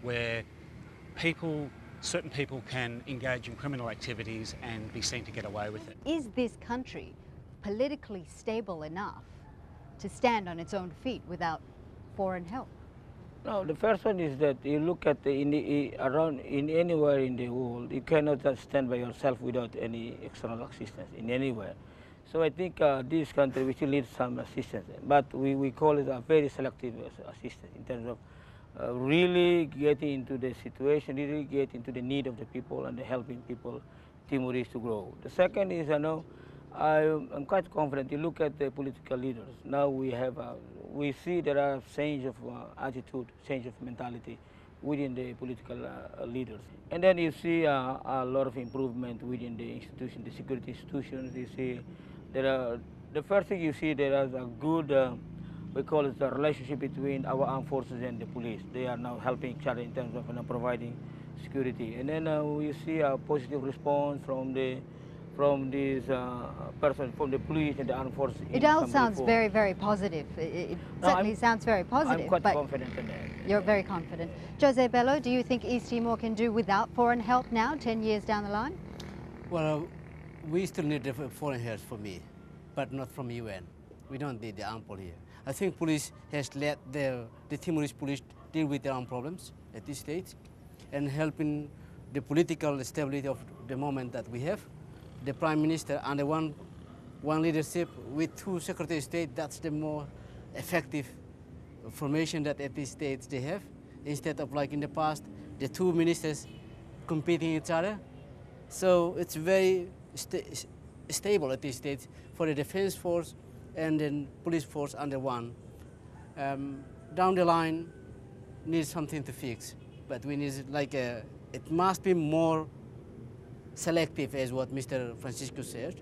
where certain people can engage in criminal activities and be seen to get away with it. Is this country politically stable enough to stand on its own feet without foreign help? No, the first one is that you look at anywhere in the world, you cannot just stand by yourself without any external assistance in anywhere. So I think this country, we still need some assistance, but we call it a very selective assistance in terms of really getting into the situation, really getting into the need of the people and helping people, Timorese, to grow. The second is, I'm quite confident. You look at the political leaders. Now we see there are change of attitude, change of mentality within the political leaders. And then you see a lot of improvement within the institution, the security institutions. You see the first thing you see, there is a good, we call it the relationship between our armed forces and the police. They are now helping each other in terms of providing security. And then we see a positive response from these persons, from the police and the armed forces. It all sounds very, very positive. It certainly sounds very positive. I'm quite confident in that. You're very confident. Jose Bello, do you think East Timor can do without foreign help now, 10 years down the line? Well, we still need foreign help for me, but not from UN. We don't need the armed police here. I think police has let the Timorese police deal with their own problems at this stage and helping the political stability of the moment that we have. The Prime Minister under one leadership with two Secretary of State, that's the more effective formation that at this stage they have, instead of like in the past, the two ministers competing each other. So it's very stable at this stage for the defense force and then police force under one. Down the line, needs something to fix, but we need it must be more selective, as what Mr. Francisco said.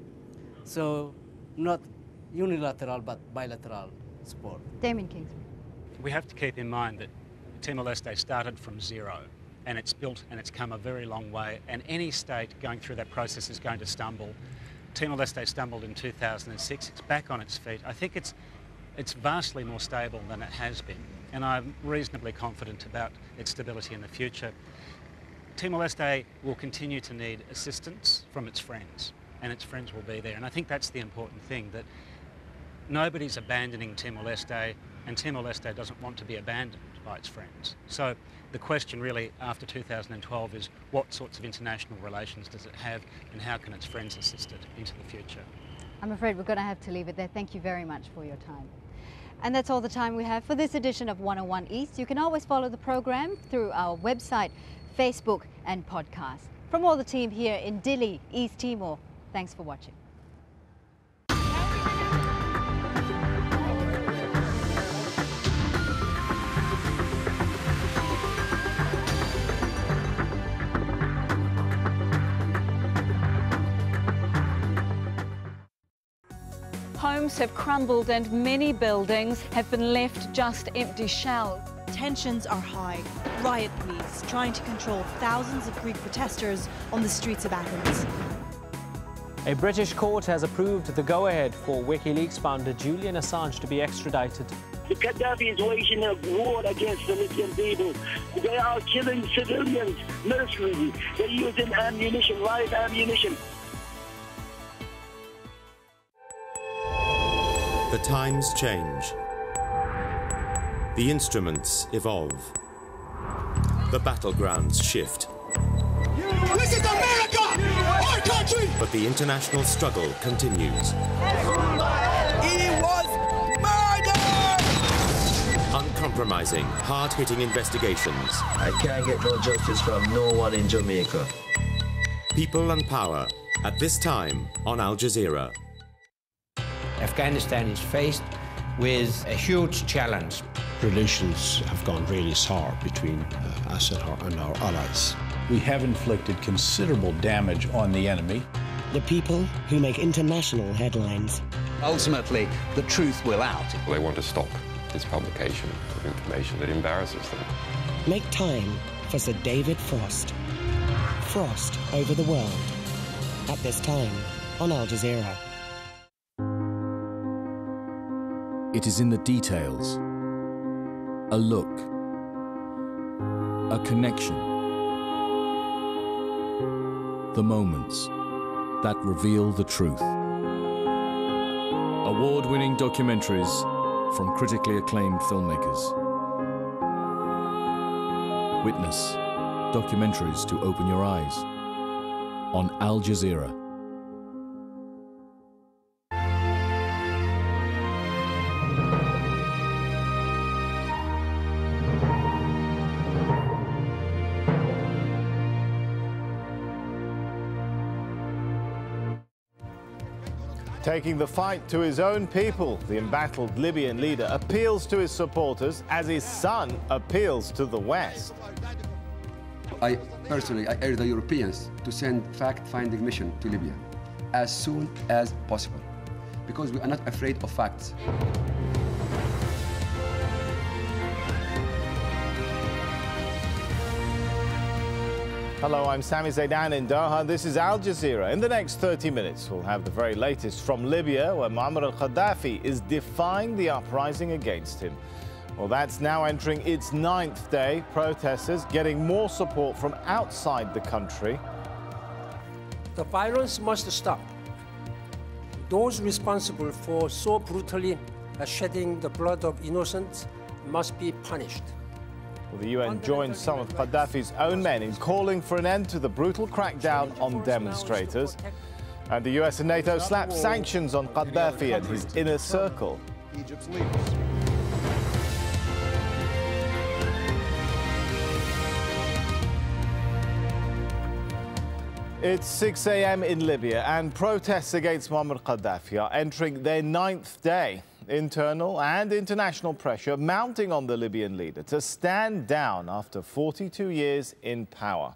So not unilateral, but bilateral support. Damien Kingsman. We have to keep in mind that Timor-Leste started from zero, and it's built and it's come a very long way, and any state going through that process is going to stumble. Timor-Leste stumbled in 2006, it's back on its feet. I think it's vastly more stable than it has been, and I'm reasonably confident about its stability in the future. Timor-Leste will continue to need assistance from its friends, and its friends will be there. And I think that's the important thing, that nobody's abandoning Timor-Leste, and Timor-Leste doesn't want to be abandoned by its friends. So the question really after 2012 is what sorts of international relations does it have, and how can its friends assist it into the future? I'm afraid we're going to have to leave it there. Thank you very much for your time. And that's all the time we have for this edition of 101 East. You can always follow the program through our website, Facebook and podcast. From all the team here in Dili, East Timor, thanks for watching. Homes have crumbled and many buildings have been left just empty shells. Tensions are high. Riot police trying to control thousands of Greek protesters on the streets of Athens. A British court has approved the go-ahead for WikiLeaks founder Julian Assange to be extradited. The Gaddafi is waging a war against the Libyan people. They are killing civilians mercilessly. They're using ammunition, live ammunition. The times change. The instruments evolve. The battlegrounds shift. This is America! Our country! But the international struggle continues. He was murdered! Uncompromising, hard-hitting investigations. I can't get no justice from no one in Jamaica. People and power, at this time on Al Jazeera. Afghanistan is faced with a huge challenge. Relations have gone really sour between us and our allies. We have inflicted considerable damage on the enemy. The people who make international headlines. Ultimately, the truth will out. They want to stop this publication of information that embarrasses them. Make time for Sir David Frost. Frost over the world. At this time on Al Jazeera. It is in the details. A look, A connection. The moments that reveal the truth. Award-winning documentaries from critically acclaimed filmmakers. Witness documentaries to open your eyes on Al Jazeera. Taking the fight to his own people, the embattled Libyan leader appeals to his supporters as his son appeals to the West. I personally urge the Europeans to send fact-finding mission to Libya as soon as possible, because we are not afraid of facts. Hello, I'm Sami Zaidan in Doha. This is Al Jazeera. In the next 30 minutes, we'll have the very latest from Libya, where Muammar al-Gaddafi is defying the uprising against him. Well, that's now entering its 9th day. Protesters getting more support from outside the country. The violence must stop. Those responsible for so brutally shedding the blood of innocents must be punished. Well, the UN joined some of Gaddafi's own men in calling for an end to the brutal crackdown on demonstrators. And the US and NATO slapped sanctions on Gaddafi and his inner circle. Egypt's leaders. It's 6 a.m. in Libya, and protests against Muammar Gaddafi are entering their 9th day. Internal and international pressure mounting on the Libyan leader to stand down after 42 years in power.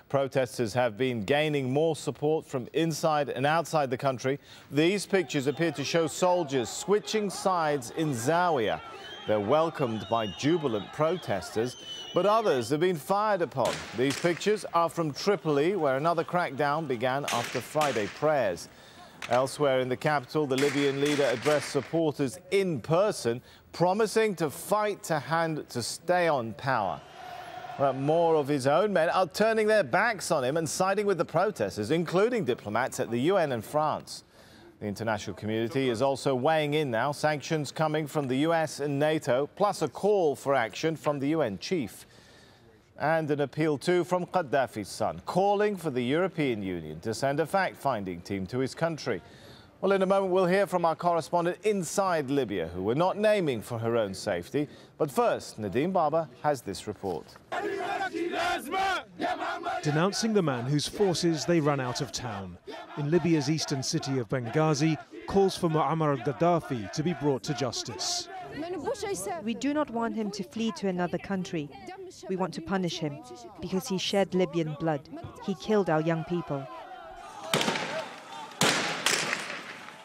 Protesters have been gaining more support from inside and outside the country. These pictures appear to show soldiers switching sides in Zawiya. They're welcomed by jubilant protesters, but others have been fired upon. These pictures are from Tripoli, where another crackdown began after Friday prayers. Elsewhere in the capital, the Libyan leader addressed supporters in person, promising to fight to stay on power. But more of his own men are turning their backs on him and siding with the protesters, including diplomats at the UN and France. The international community is also weighing in now, sanctions coming from the US and NATO, plus a call for action from the UN chief. And an appeal too from Gaddafi's son, calling for the European Union to send a fact-finding team to his country. Well, in a moment we'll hear from our correspondent inside Libya, who we're not naming for her own safety. But first, Nadeem Baba has this report. Denouncing the man whose forces they ran out of town. In Libya's eastern city of Benghazi, calls for Muammar al-Gaddafi to be brought to justice. We do not want him to flee to another country. We want to punish him because he shed Libyan blood. He killed our young people.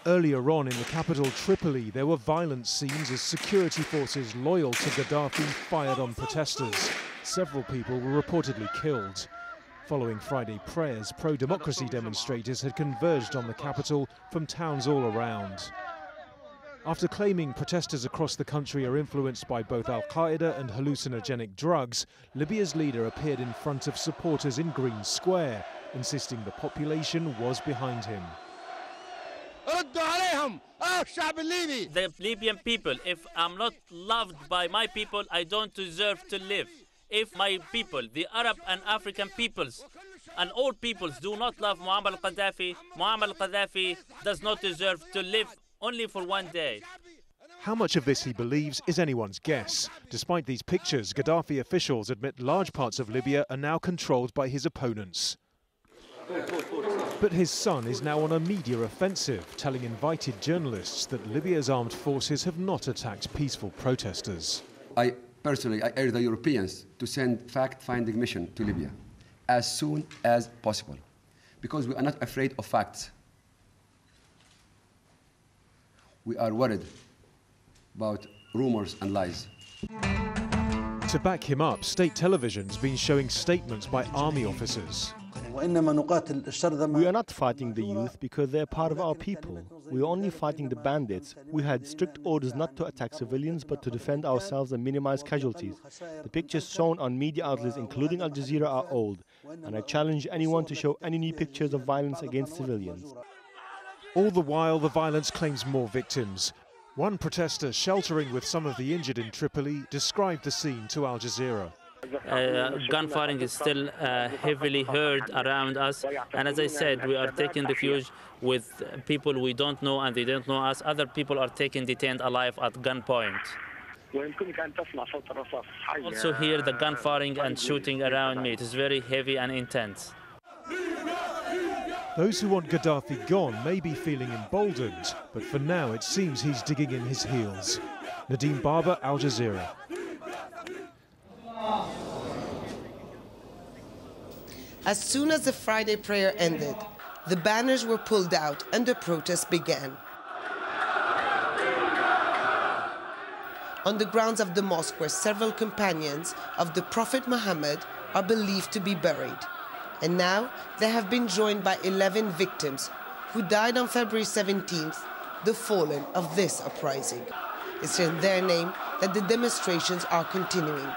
Earlier on in the capital Tripoli, there were violent scenes as security forces loyal to Gaddafi fired on protesters. Several people were reportedly killed. Following Friday prayers, pro-democracy demonstrators had converged on the capital from towns all around. After claiming protesters across the country are influenced by both Al-Qaeda and hallucinogenic drugs, Libya's leader appeared in front of supporters in Green Square, insisting the population was behind him. The Libyan people, if I'm not loved by my people, I don't deserve to live. If my people, the Arab and African peoples, and all peoples do not love Muammar al-Gaddafi does not deserve to live only for one day. How much of this he believes is anyone's guess. Despite these pictures, Gaddafi officials admit large parts of Libya are now controlled by his opponents. But his son is now on a media offensive, telling invited journalists that Libya's armed forces have not attacked peaceful protesters. I personally urge the Europeans to send fact-finding mission to Libya as soon as possible, because we are not afraid of facts. We are worried about rumors and lies. To back him up, state television's been showing statements by army officers. We are not fighting the youth because they are part of our people. We are only fighting the bandits. We had strict orders not to attack civilians but to defend ourselves and minimize casualties. The pictures shown on media outlets including Al-Jazeera are old, and I challenge anyone to show any new pictures of violence against civilians. All the while, the violence claims more victims. One protester sheltering with some of the injured in Tripoli described the scene to Al Jazeera. Gunfiring is still heavily heard around us, and as I said, we are taking refuge with people we don't know and they don't know us. Other people are taken detained alive at gunpoint. Also hear the gunfiring and shooting around me. It is very heavy and intense. Those who want Gaddafi gone may be feeling emboldened, but for now it seems he's digging in his heels. Nadeem Barber, Al Jazeera. As soon as the Friday prayer ended, the banners were pulled out and the protest began. On the grounds of the mosque where several companions of the Prophet Muhammad are believed to be buried. And now they have been joined by 11 victims who died on February 17th, the fallen of this uprising. It's in their name that the demonstrations are continuing.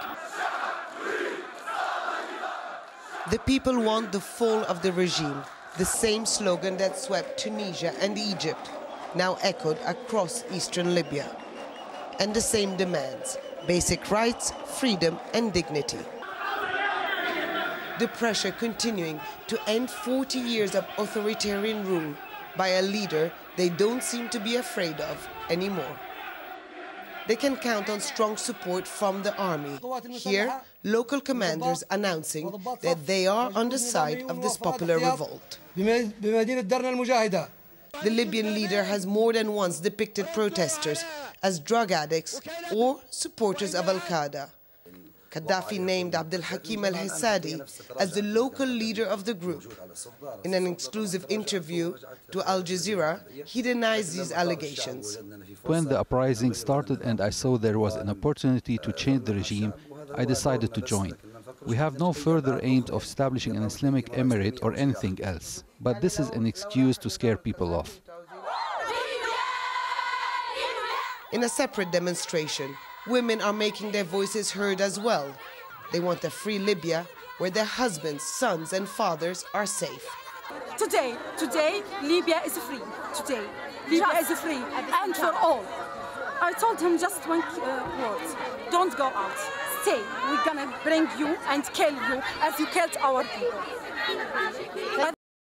The people want the fall of the regime, the same slogan that swept Tunisia and Egypt, now echoed across eastern Libya. And the same demands: basic rights, freedom and dignity. The pressure continuing to end 40 years of authoritarian rule by a leader they don't seem to be afraid of anymore. They can count on strong support from the army. Here, local commanders announcing that they are on the side of this popular revolt. The Libyan leader has more than once depicted protesters as drug addicts or supporters of Al-Qaeda. Gaddafi named Abdel Hakim al-Hassadi as the local leader of the group. In an exclusive interview to Al Jazeera, he denies these allegations. When the uprising started and I saw there was an opportunity to change the regime, I decided to join. We have no further aims of establishing an Islamic emirate or anything else, but this is an excuse to scare people off. In a separate demonstration, women are making their voices heard as well. They want a free Libya where their husbands, sons and fathers are safe. Today, Libya is free. Today, Libya is free, and for all. I told him just one word: don't go out. Stay. We're gonna bring you and kill you as you killed our people.